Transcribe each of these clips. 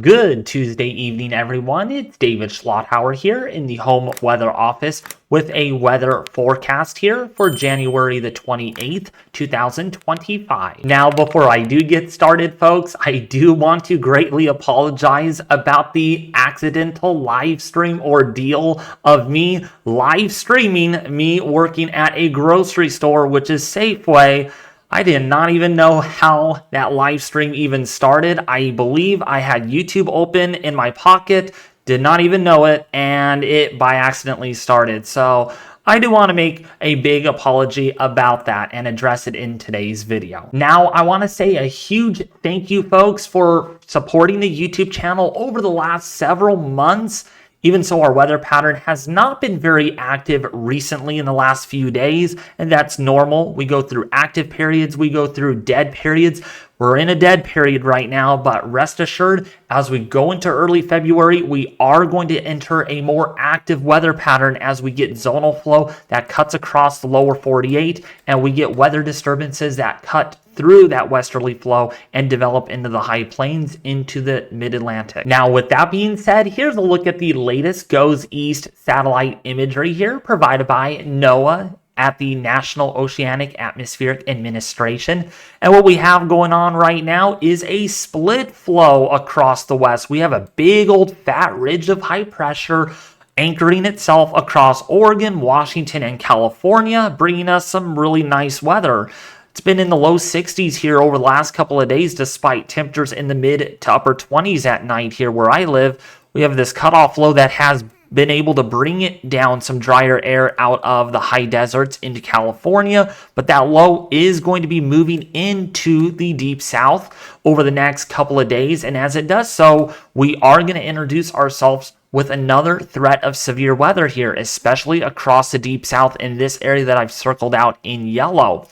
Good Tuesday evening, everyone. It's David Schlotthauer here in the home weather office with a weather forecast here for January the 28th, 2025. Now, before I do get started, folks, I do want to greatly apologize about the accidental live stream ordeal of me live streaming me working at a grocery store, which is Safeway. I did not even know how that live stream even started. I believe I had YouTube open in my pocket, did not even know it, and it by accidentally started. So I do want to make a big apology about that and address it in today's video. Now, I want to say a huge thank you, folks, for supporting the YouTube channel over the last several months. Even so, our weather pattern has not been very active recently in the last few days, and that's normal. We go through active periods, we go through dead periods. We're in a dead period right now, but rest assured, as we go into early February, we are going to enter a more active weather pattern as we get zonal flow that cuts across the lower 48, and we get weather disturbances that cut through that westerly flow and develop into the high plains into the mid-Atlantic. Now, with that being said, here's a look at the latest GOES East satellite imagery here provided by NOAA at the National Oceanic Atmospheric Administration. And what we have going on right now is a split flow across the west. We have a big old fat ridge of high pressure anchoring itself across Oregon, Washington, and California, bringing us some really nice weather. It's been in the low 60s here over the last couple of days, despite temperatures in the mid to upper 20s at night here where I live. We have this cutoff low that has been able to bring it down some drier air out of the high deserts into California, but that low is going to be moving into the deep south over the next couple of days, and as it does so, we are going to introduce ourselves with another threat of severe weather here, especially across the deep south in this area that I've circled out in yellow.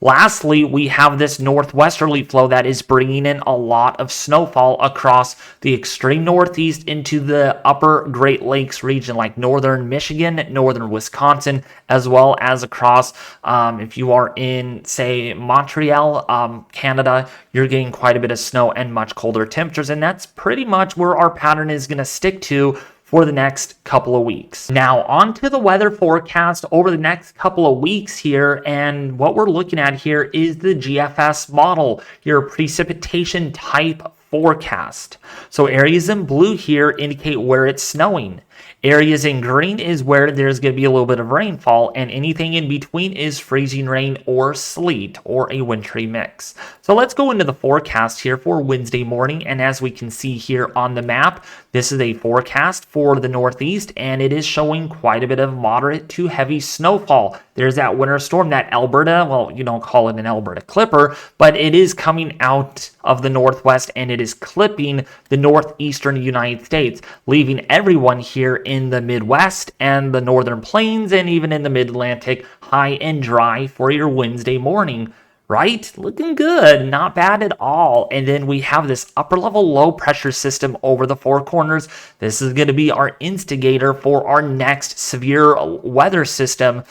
Lastly, we have this northwesterly flow that is bringing in a lot of snowfall across the extreme northeast into the upper Great Lakes region, like northern Michigan, northern Wisconsin, as well as across, if you are in, say, Montreal, Canada, you're getting quite a bit of snow and much colder temperatures, and that's pretty much where our pattern is going to stick to for the next couple of weeks. Now, on to the weather forecast over the next couple of weeks here, and what we're looking at here is the GFS model, your precipitation type forecast. So areas in blue here indicate where it's snowing. Areas in green is where there's going to be a little bit of rainfall, and anything in between is freezing rain or sleet or a wintry mix. So let's go into the forecast here for Wednesday morning, and as we can see here on the map, this is a forecast for the Northeast, and it is showing quite a bit of moderate to heavy snowfall. There's that winter storm, that Alberta, well, you don't call it an Alberta clipper, but it is coming out of the Northwest, and it is clipping the northeastern United States, leaving everyone here in the Midwest and the Northern Plains and even in the Mid-Atlantic high and dry for your Wednesday morning. Right? Looking good. Not bad at all. And then we have this upper level low pressure system over the Four Corners. This is going to be our instigator for our next severe weather system.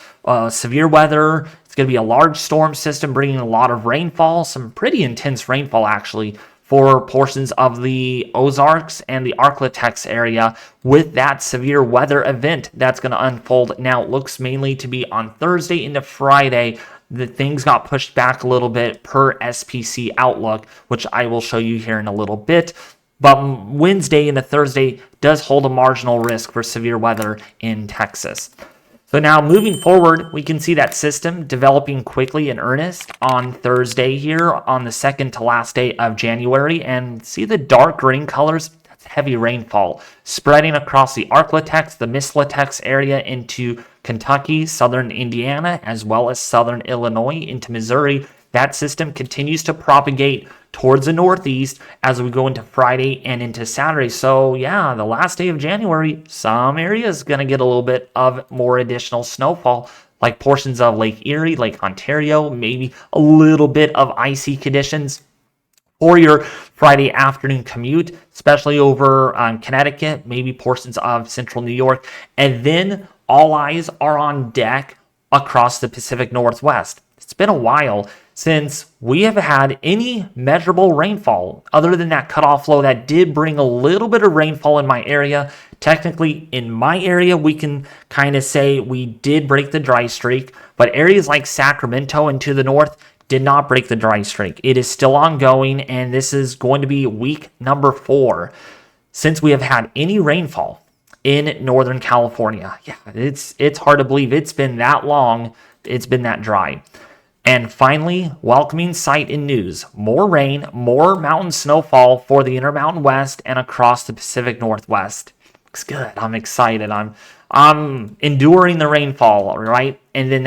Severe weather. It's going to be a large storm system bringing a lot of rainfall, some pretty intense rainfall actually, for portions of the Ozarks and the Arklatex area with that severe weather event that's going to unfold. Now, it looks mainly to be on Thursday into Friday. The things got pushed back a little bit per SPC Outlook, which I will show you here in a little bit. But Wednesday into Thursday does hold a marginal risk for severe weather in Texas. So now moving forward, we can see that system developing quickly in earnest on Thursday here on the second to last day of January. And see the dark green colors? That's heavy rainfall spreading across the Arklatex, the Mislatex area into Kentucky, southern Indiana, as well as southern Illinois into Missouri. That system continues to propagate towards the northeast as we go into Friday and into Saturday. So yeah, the last day of January, some areas going to get a little bit of more additional snowfall, like portions of Lake Erie, Lake Ontario, maybe a little bit of icy conditions for your Friday afternoon commute, especially over Connecticut, maybe portions of central New York. And then all eyes are on deck across the Pacific Northwest. It's been a while since we have had any measurable rainfall other than that cutoff low that did bring a little bit of rainfall in my area. Technically, in my area, we can kind of say we did break the dry streak, but areas like Sacramento and to the north did not break the dry streak. It is still ongoing, and this is going to be week number 4 since we have had any rainfall in Northern California. Yeah, it's hard to believe it's been that long. It's been that dry. And finally, welcoming sight in news. More rain, more mountain snowfall for the Intermountain West and across the Pacific Northwest. Looks good. I'm excited. I'm enduring the rainfall, right? And then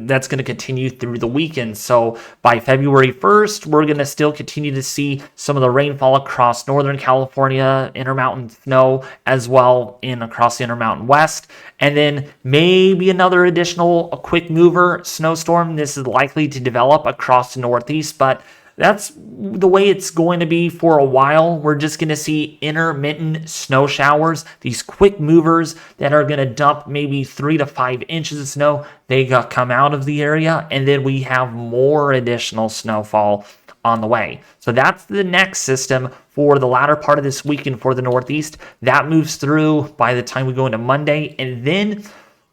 that's going to continue through the weekend. So by February 1st, we're going to still continue to see some of the rainfall across Northern California, Intermountain snow as well across the Intermountain West. And then maybe another additional quick mover snowstorm. This is likely to develop across the Northeast, but that's the way it's going to be for a while. We're just going to see intermittent snow showers, these quick movers that are going to dump maybe 3 to 5 inches of snow. They come out of the area, and then we have more additional snowfall on the way. So that's the next system for the latter part of this weekend for the Northeast. That moves through by the time we go into Monday, and then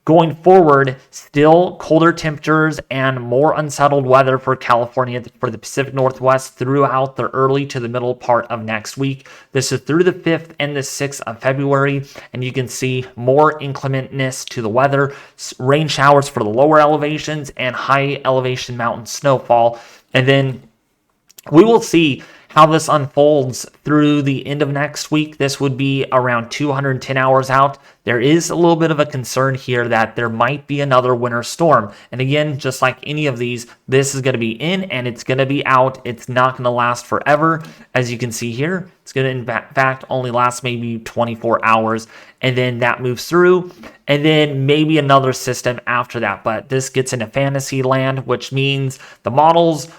going forward, still colder temperatures and more unsettled weather for California, for the Pacific Northwest throughout the early to the middle part of next week. This is through the 5th and the 6th of February, and you can see more inclementness to the weather, rain showers for the lower elevations and high elevation mountain snowfall. And then we will see how this unfolds through the end of next week. This would be around 210 hours out. There is a little bit of a concern here that there might be another winter storm. And again, just like any of these, this is going to be in and it's going to be out. It's not going to last forever. As you can see here, it's going to in fact only last maybe 24 hours. And then that moves through. And then maybe another system after that. But this gets into fantasy land, which means the models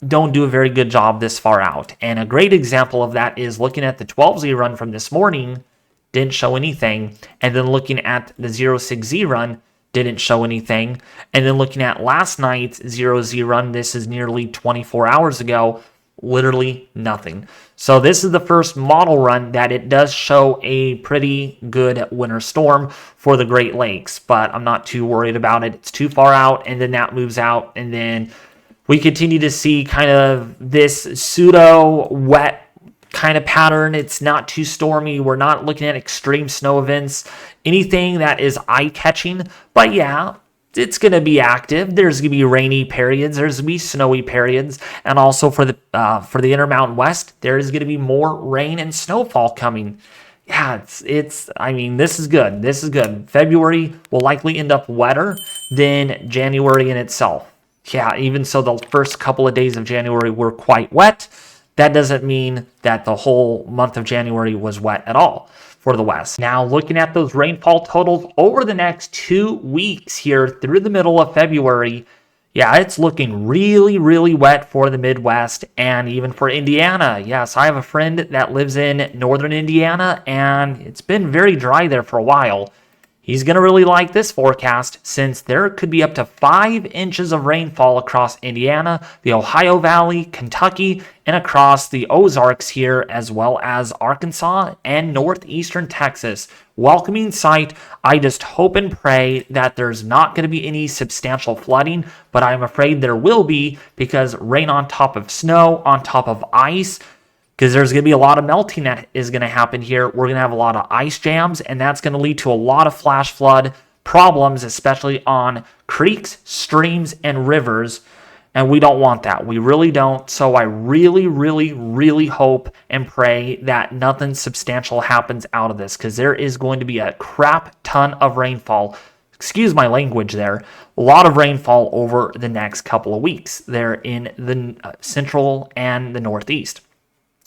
don't do a very good job this far out. And a great example of that is looking at the 12Z run from this morning, didn't show anything. And then looking at the 06Z run, didn't show anything. And then looking at last night's 0Z run, this is nearly 24 hours ago, literally nothing. So this is the first model run that it does show a pretty good winter storm for the Great Lakes, but I'm not too worried about it. It's too far out, and then that moves out, and then we continue to see kind of this pseudo wet kind of pattern. It's not too stormy. We're not looking at extreme snow events, anything that is eye-catching. But yeah, it's going to be active. There's going to be rainy periods. There's going to be snowy periods. And also for the Intermountain West, there is going to be more rain and snowfall coming. Yeah, I mean, this is good. This is good. February will likely end up wetter than January in itself. Yeah, even so, the first couple of days of January were quite wet. That doesn't mean that the whole month of January was wet at all for the West. Now, looking at those rainfall totals over the next 2 weeks here through the middle of February, yeah, it's looking really, really wet for the Midwest and even for Indiana. Yes, I have a friend that lives in northern Indiana, and it's been very dry there for a while. He's going to really like this forecast since there could be up to 5 inches of rainfall across Indiana, the Ohio Valley, Kentucky, and across the Ozarks here, as well as Arkansas and northeastern Texas. Welcoming sight. I just hope and pray that there's not going to be any substantial flooding, but I'm afraid there will be because rain on top of snow, on top of ice, because there's going to be a lot of melting that is going to happen here. We're going to have a lot of ice jams, and that's going to lead to a lot of flash flood problems, especially on creeks, streams, and rivers. And we don't want that. We really don't. So I really, really, really hope and pray that nothing substantial happens out of this, because there is going to be a crap ton of rainfall. Excuse my language there. A lot of rainfall over the next couple of weeks there in the central and the northeast,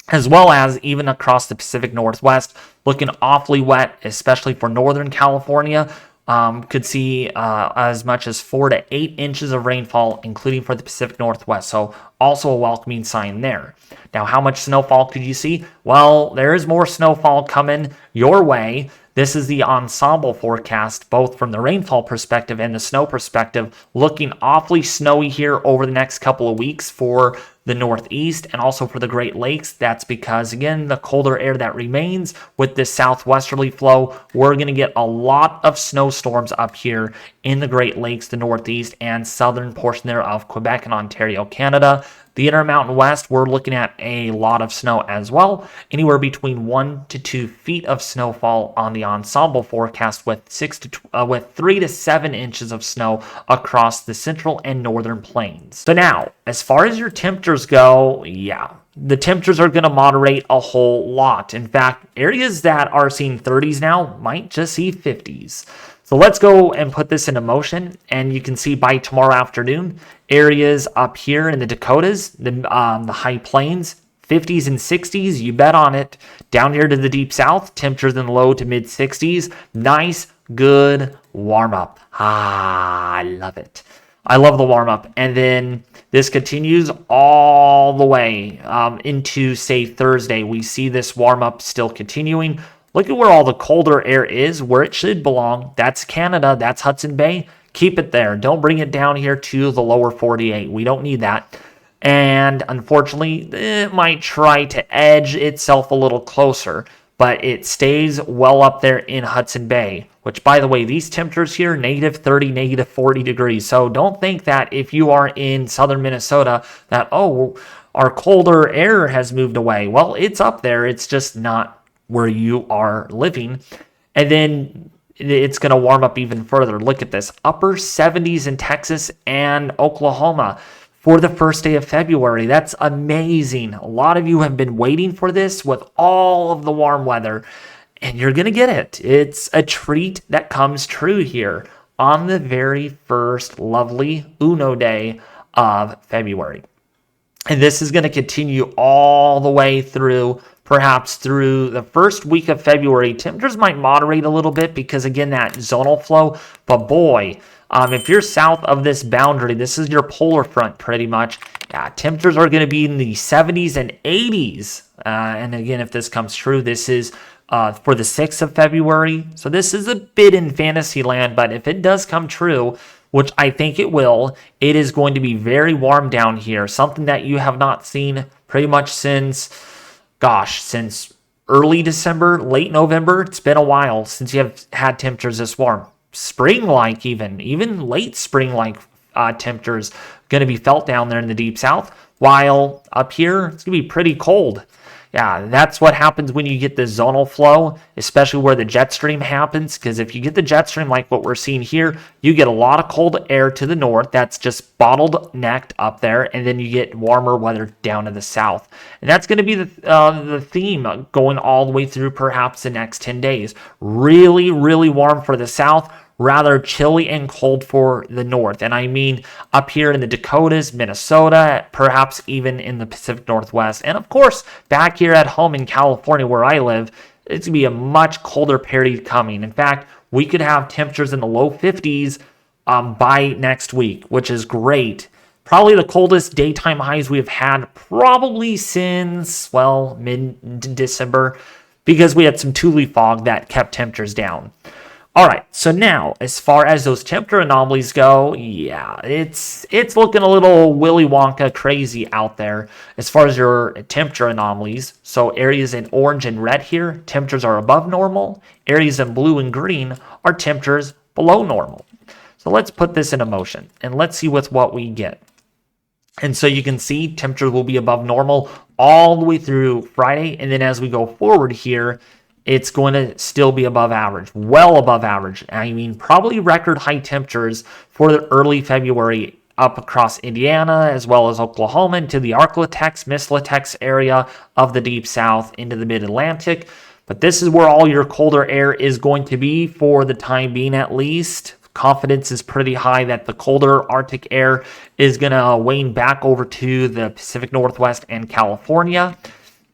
as well as even across the Pacific Northwest, looking awfully wet, especially for Northern California. Could see as much as 4 to 8 inches of rainfall, including for the Pacific Northwest. So Also a welcoming sign there. Now, how much snowfall could you see? Well, there is more snowfall coming your way. This is the ensemble forecast, both from the rainfall perspective and the snow perspective, looking awfully snowy here over the next couple of weeks for the Northeast and also for the Great Lakes. That's because, again, the colder air that remains with this southwesterly flow, we're going to get a lot of snowstorms up here in the Great Lakes, the Northeast, and southern portion there of Quebec and Ontario, Canada. The Intermountain West, we're looking at a lot of snow as well, anywhere between 1 to 2 feet of snowfall on the ensemble forecast, with 3 to 7 inches of snow across the central and northern plains. So now, as far as your temperatures go, yeah, the temperatures are going to moderate a whole lot. In fact, areas that are seeing 30s now might just see 50s. So let's go and put this into motion, and you can see by tomorrow afternoon, areas up here in the Dakotas, the high plains, 50s and 60s, you bet on it. Down here to the deep south, temperatures in the low to mid 60s. Nice, good warm up. I love it. I love the warm up. And then this continues all the way into, say, Thursday. We see this warm up still continuing. Look at where all the colder air is, where it should belong. That's Canada. That's Hudson Bay. Keep it there. Don't bring it down here to the lower 48. We don't need that. And unfortunately, it might try to edge itself a little closer, but it stays well up there in Hudson Bay, which, by the way, these temperatures here, negative 30, negative 40 degrees. So don't think that if you are in southern Minnesota that, oh, our colder air has moved away. Well, it's up there. It's just not where you are living. And then it's going to warm up even further. Look at this. Upper 70s in Texas and Oklahoma for the first day of February. That's amazing. A lot of you have been waiting for this with all of the warm weather, and you're going to get it. It's a treat that comes true here on the very first lovely Uno day of February. And this is going to continue all the way through, perhaps through the first week of February. Temperatures might moderate a little bit because, again, that zonal flow. But boy, if you're south of this boundary, this is your polar front pretty much. Yeah, temperatures are going to be in the 70s and 80s. And again, if this comes true, this is for the 6th of February. So this is a bit in fantasy land, but if it does come true, which I think it will, it is going to be very warm down here. Something that you have not seen pretty much since early December, late November. It's been a while since you have had temperatures this warm. Spring-like even late spring-like temperatures going to be felt down there in the deep south, while up here it's going to be pretty cold. Yeah, that's what happens when you get the zonal flow, especially where the jet stream happens, because if you get the jet stream like what we're seeing here, you get a lot of cold air to the north that's just bottlenecked up there, and then you get warmer weather down to the south. And that's going to be the theme going all the way through perhaps the next 10 days. Really, really warm for the south, rather chilly and cold for the north. And I mean up here in the Dakotas, Minnesota, perhaps even in the Pacific Northwest. And of course, back here at home in California where I live, it's going to be a much colder period coming. In fact, we could have temperatures in the low 50s by next week, which is great. Probably the coldest daytime highs we've had probably since, well, mid-December, because we had some Thule fog that kept temperatures down. All right, so now, as far as those temperature anomalies go, yeah, it's looking a little Willy Wonka crazy out there as far as your temperature anomalies. So areas in orange and red here, temperatures are above normal. Areas in blue and green are temperatures below normal. So let's put this into motion, and let's see what we get. And so you can see temperatures will be above normal all the way through Friday, and then as we go forward here, it's going to still be above average, well above average. I mean, probably record high temperatures for the early February up across Indiana, as well as Oklahoma, into the Arklatex, Mislatex area of the deep south into the mid-Atlantic. But this is where all your colder air is going to be for the time being, at least. Confidence is pretty high that the colder Arctic air is going to wane back over to the Pacific Northwest and California.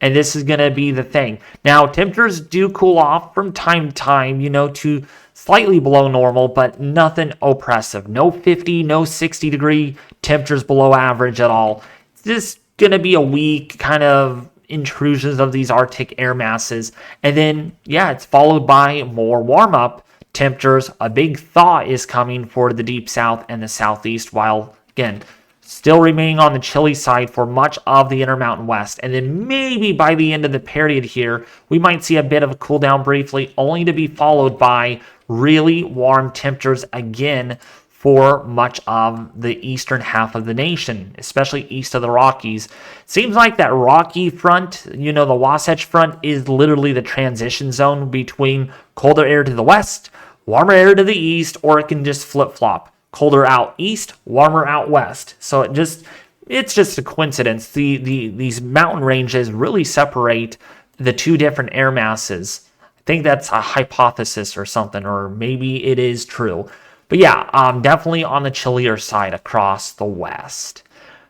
And this is going to be the thing. Now, temperatures do cool off from time to time, to slightly below normal, but nothing oppressive. No 50, no 60 degree temperatures below average at all. just going to be a weak kind of intrusions of these Arctic air masses. And then, yeah, it's followed by more warm up temperatures. A big thaw is coming for the deep south and the southeast, while, again, still remaining on the chilly side for much of the Intermountain West. And then maybe by the end of the period here, we might see a bit of a cool down briefly, only to be followed by really warm temperatures again for much of the eastern half of the nation, especially east of the Rockies. Seems like that Rocky front, the Wasatch Front, is literally the transition zone between colder air to the west, warmer air to the east, or it can just flip-flop. Colder out east, warmer out west. So it's just a coincidence. These mountain ranges really separate the two different air masses. I think that's a hypothesis or something, or maybe it is true. But yeah, definitely on the chillier side across the west.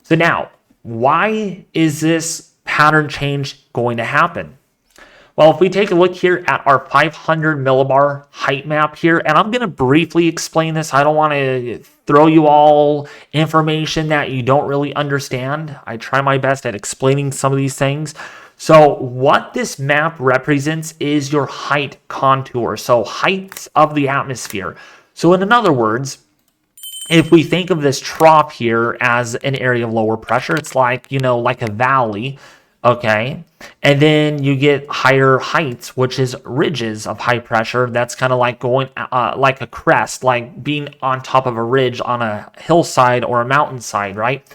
So now, why is this pattern change going to happen? Well, if we take a look here at our 500 millibar height map here, and I'm going to briefly explain this. I don't want to throw you all information that you don't really understand. I try my best at explaining some of these things. So what this map represents is your height contour, so heights of the atmosphere. So in other words, if we think of this trough here as an area of lower pressure, it's like, like a valley. Okay, and then you get higher heights, which is ridges of high pressure. That's kind of like going like a crest, like being on top of a ridge on a hillside or a mountainside, right?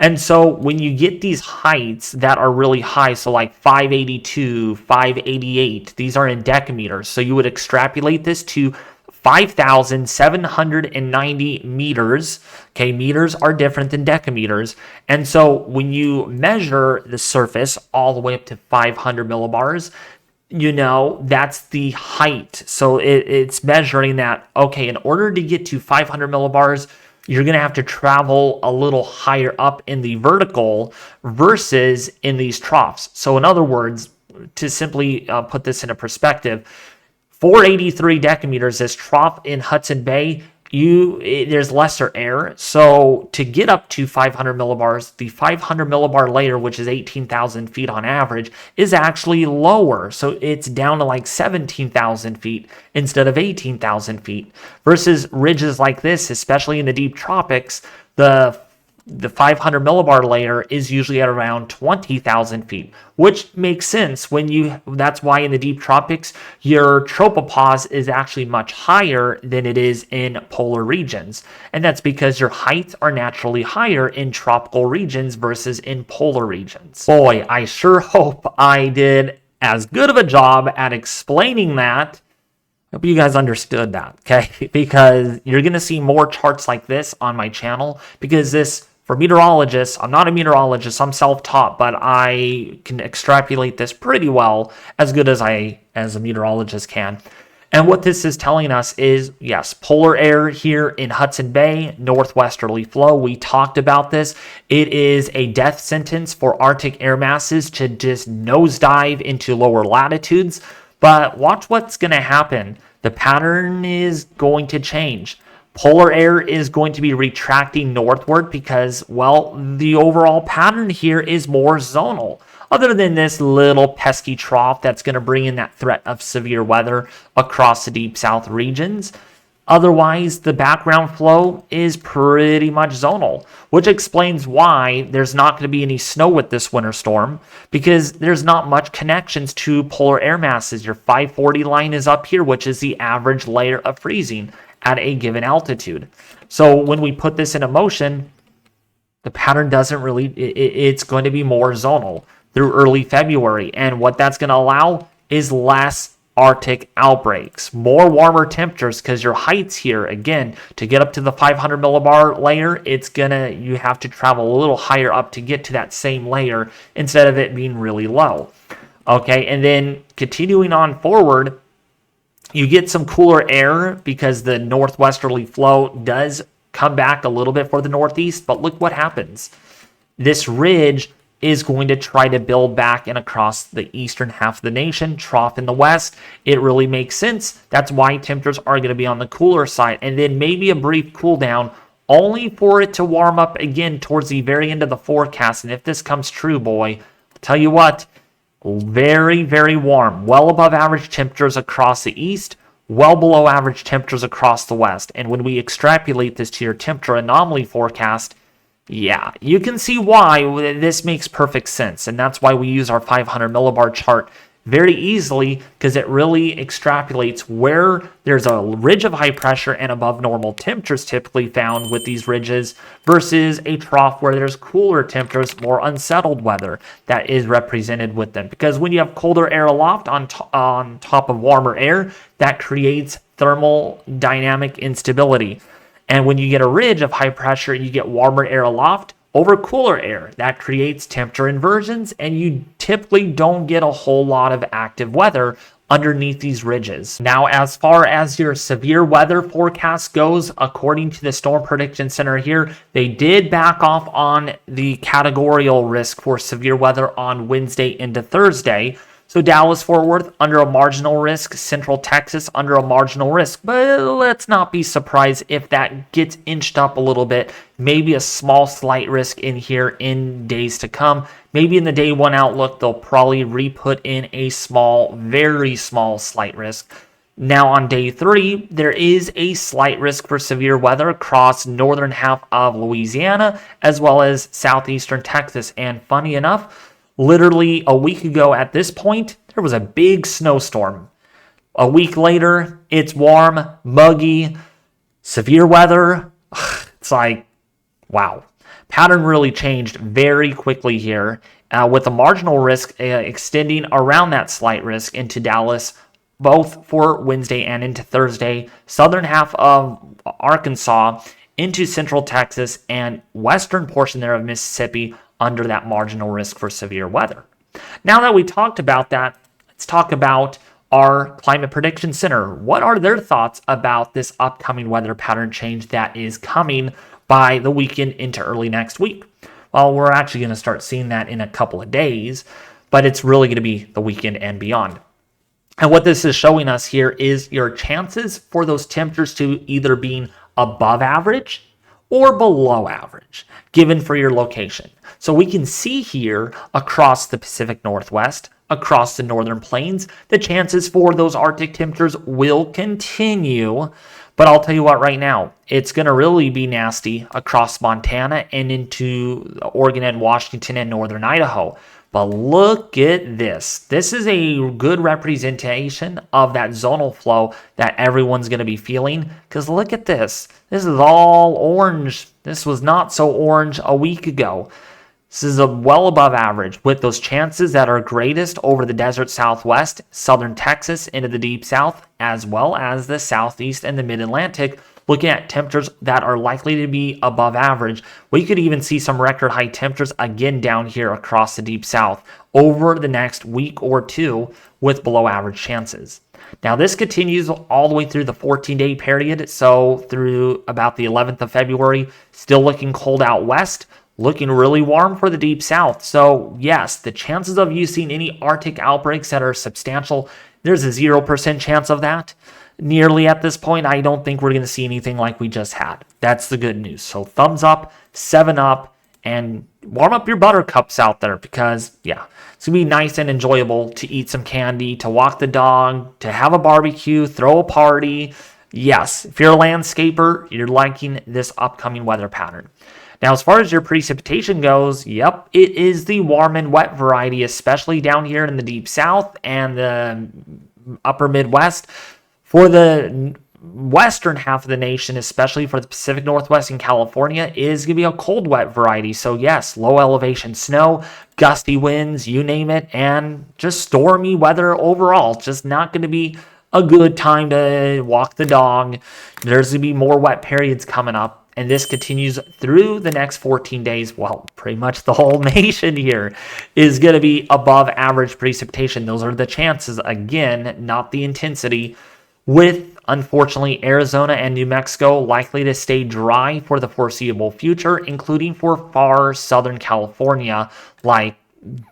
And so when you get these heights that are really high, so like 582, 588, these are in decameters. So you would extrapolate this to 5,790 meters. Okay, meters are different than decameters. And so when you measure the surface all the way up to 500 millibars, that's the height. So it's measuring that, okay, in order to get to 500 millibars, you're going to have to travel a little higher up in the vertical versus in these troughs. So in other words, to simply put this into perspective, 483 decameters, this trough in Hudson Bay, there's lesser air. So to get up to 500 millibars, the 500 millibar layer, which is 18,000 feet on average, is actually lower. So it's down to like 17,000 feet instead of 18,000 feet. Versus ridges like this, especially in the deep tropics, the 500 millibar layer is usually at around 20,000 feet, which makes sense that's why in the deep tropics, your tropopause is actually much higher than it is in polar regions. And that's because your heights are naturally higher in tropical regions versus in polar regions. Boy, I sure hope I did as good of a job at explaining that. I hope you guys understood that, okay? Because you're going to see more charts like this on my channel, because for meteorologists, I'm not a meteorologist, I'm self-taught, but I can extrapolate this pretty well, as good as a meteorologist can. And what this is telling us is, yes, polar air here in Hudson Bay, northwesterly flow. We talked about this. It is a death sentence for Arctic air masses to just nosedive into lower latitudes. But watch what's going to happen. The pattern is going to change. Polar air is going to be retracting northward because, well, the overall pattern here is more zonal. Other than this little pesky trough that's going to bring in that threat of severe weather across the deep south regions. Otherwise, the background flow is pretty much zonal, which explains why there's not going to be any snow with this winter storm, because there's not much connections to polar air masses. Your 540 line is up here, which is the average layer of freezing at a given altitude. So when we put this into motion, the pattern doesn't really, it's going to be more zonal through early February. And what that's going to allow is less Arctic outbreaks, more warmer temperatures, because your heights here, again, to get up to the 500 millibar layer, you have to travel a little higher up to get to that same layer instead of it being really low. Okay, and then continuing on forward, you get some cooler air because the northwesterly flow does come back a little bit for the northeast, but look what happens. This ridge is going to try to build back and across the eastern half of the nation, trough in the west. It really makes sense. That's why temperatures are going to be on the cooler side, and then maybe a brief cool down only for it to warm up again towards the very end of the forecast. And if this comes true, boy, I'll tell you what, very, very warm, well above average temperatures across the east, well below average temperatures across the west. And when we extrapolate this to your temperature anomaly forecast, yeah, you can see why this makes perfect sense. And that's why we use our 500 millibar chart very easily, because it really extrapolates where there's a ridge of high pressure and above normal temperatures typically found with these ridges versus a trough where there's cooler temperatures, more unsettled weather that is represented with them. Because when you have colder air aloft on top of warmer air, that creates thermal dynamic instability. And when you get a ridge of high pressure, you get warmer air aloft over cooler air. That creates temperature inversions, and you typically don't get a whole lot of active weather underneath these ridges. Now, as far as your severe weather forecast goes, according to the Storm Prediction Center here, they did back off on the categorical risk for severe weather on Wednesday into Thursday. So Dallas-Fort Worth under a marginal risk, Central Texas under a marginal risk. But let's not be surprised if that gets inched up a little bit. Maybe a small slight risk in here in days to come. Maybe in the day one outlook, they'll probably re-put in a small, very small slight risk. Now on day 3, there is a slight risk for severe weather across northern half of Louisiana as well as southeastern Texas. And funny enough, literally a week ago at this point, there was a big snowstorm. A week later, it's warm, muggy, severe weather. It's like, wow. Pattern really changed very quickly here, with the marginal risk extending around that slight risk into Dallas, both for Wednesday and into Thursday, southern half of Arkansas, into central Texas, and western portion there of Mississippi under that marginal risk for severe weather. Now that we talked about that, let's talk about our Climate Prediction Center. What are their thoughts about this upcoming weather pattern change that is coming by the weekend into early next week? Well, we're actually going to start seeing that in a couple of days, but it's really going to be the weekend and beyond. And what this is showing us here is your chances for those temperatures to either being above average or below average, given for your location. So we can see here across the Pacific Northwest, across the northern plains, the chances for those Arctic temperatures will continue. But I'll tell you what, right now, it's going to really be nasty across Montana and into Oregon and Washington and northern Idaho. But look at this. This is a good representation of that zonal flow that everyone's going to be feeling. Because look at this. This is all orange. This was not so orange a week ago. This is a well above average with those chances that are greatest over the desert southwest, southern Texas into the deep south, as well as the southeast and the mid-Atlantic. Looking at temperatures that are likely to be above average, we could even see some record high temperatures again down here across the deep south over the next week or two with below average chances. Now this continues all the way through the 14-day period, so through about the 11th of February, still looking cold out west, looking really warm for the deep south. So yes, the chances of you seeing any Arctic outbreaks that are substantial, there's a 0% chance of that. Nearly at this point, I don't think we're going to see anything like we just had. That's the good news. So thumbs up, 7 up, and warm up your buttercups out there because, yeah, it's going to be nice and enjoyable to eat some candy, to walk the dog, to have a barbecue, throw a party. Yes, if you're a landscaper, you're liking this upcoming weather pattern. Now, as far as your precipitation goes, yep, it is the warm and wet variety, especially down here in the deep south and the upper Midwest. For the western half of the nation, especially for the Pacific Northwest and California, is going to be a cold, wet variety. So yes, low elevation snow, gusty winds, you name it, and just stormy weather overall. Just not going to be a good time to walk the dog. There's going to be more wet periods coming up. And this continues through the next 14 days. Well, pretty much the whole nation here is going to be above average precipitation. Those are the chances. Again, not the intensity. With, unfortunately, Arizona and New Mexico likely to stay dry for the foreseeable future, including for far southern California, like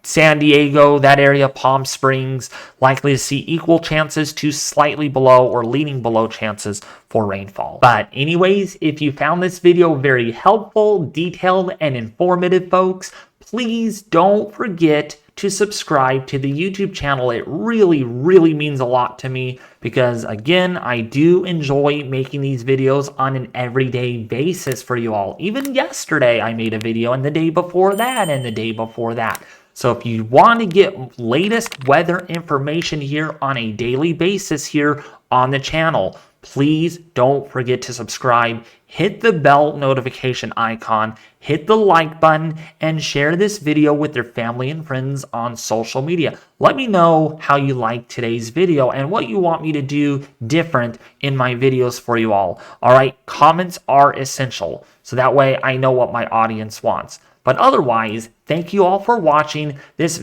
San Diego, that area, Palm Springs, likely to see equal chances to slightly below or leaning below chances for rainfall. But anyways, if you found this video very helpful, detailed, and informative, folks, please don't forget to subscribe to the YouTube channel. It really, really means a lot to me because, again, I do enjoy making these videos on an everyday basis for you all. Even yesterday, I made a video, and the day before that, and the day before that. So if you want to get latest weather information here on a daily basis here on the channel, please don't forget to subscribe, hit the bell notification icon, hit the like button, and share this video with your family and friends on social media. Let me know how you like today's video and what you want me to do different in my videos for you all. All right, comments are essential, so that way I know what my audience wants. But otherwise, thank you all for watching this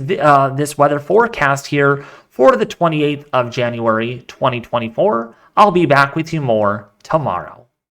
weather forecast here for the 28th of January, 2024. I'll be back with you more tomorrow.